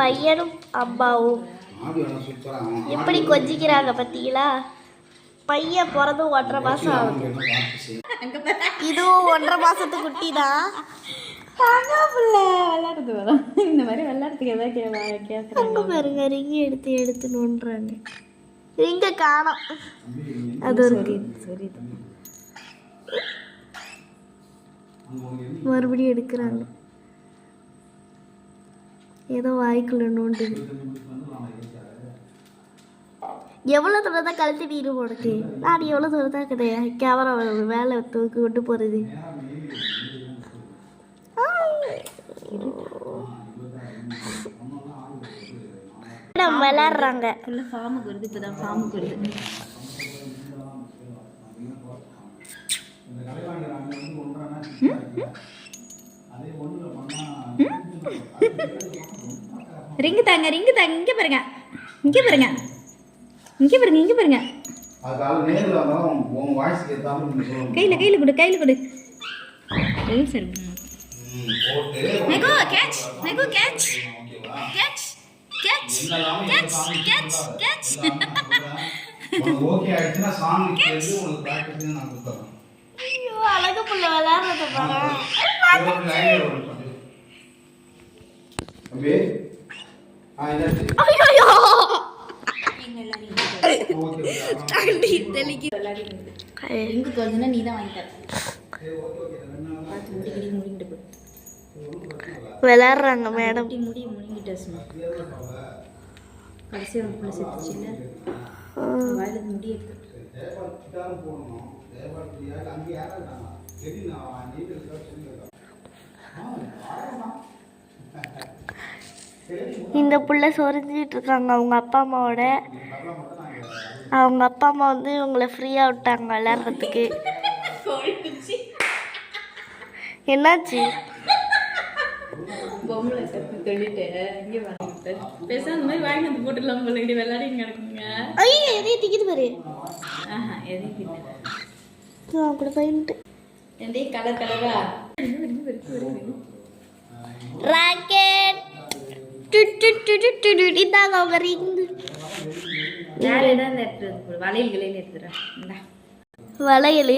பையனும் அம்மாவும் எப்படி கொஞ்சிக்கிறாங்க பார்த்தீங்களா? பையன் பிறந்து 1.5 மாசம் ஆகுது. இதுவும் 1.5 மாசத்து குட்டி தான். விளையாடுறது வரும். இந்த மாதிரி விளையாடுறதுக்கு எதாவது கேட்குறாங்க பாருங்க. ரிங்கி எடுத்து நோண்டுறாங்க. ரிங்க காணோம். அது சரி மறுபடியும் எடுக்கிறாங்க. ஏதோ வாய்க்குள்ள நோண்டு. எவ்வளோ தூரம் தான் கழுத்து நீரும் உனக்கு? நான் எவ்வளோ தூரம் தான் கிடையாது. கேமரா வேலை தூக்கி கொண்டு போகிறது. விளையாடுறாங்க. ஃபார்முக்கு வருது. இப்போதான் ஃபார்முக்கு வருது. ரிங்கு தாங்க. இங்கே பாருங்க. கையில கொடு. அழகு புள்ள விளையாடுறது பாரு. விளையாடுறாங்க மேடம். இந்த புள்ள சொரிஞ்சிட்டு இருக்காங்க அவங்க அப்பா அம்மாவோட. அவங்க அப்பா அம்மா வந்து இவங்களை ஃப்ரீயா விட்டாங்க விளையாடுறதுக்கு. என்னாச்சு? பொம்பளை சத்து சொல்லிட்டு இங்கே வாங்கிட்டு பேச அந்த மாதிரி வாங்கி வந்து போட்டுடலாம் போல. இப்படி விளையாடி கிடக்குங்க. ஐயோ எதையும் திக்கிது பாரு. எதையும் கூட போயிட்டு எந்தையும் கலரா ராக்கெட் இதாங்க அவங்க ரிங். வேற ஏதாவது எடுத்துறது வளையல்களே எடுத்துறேன். வளையல்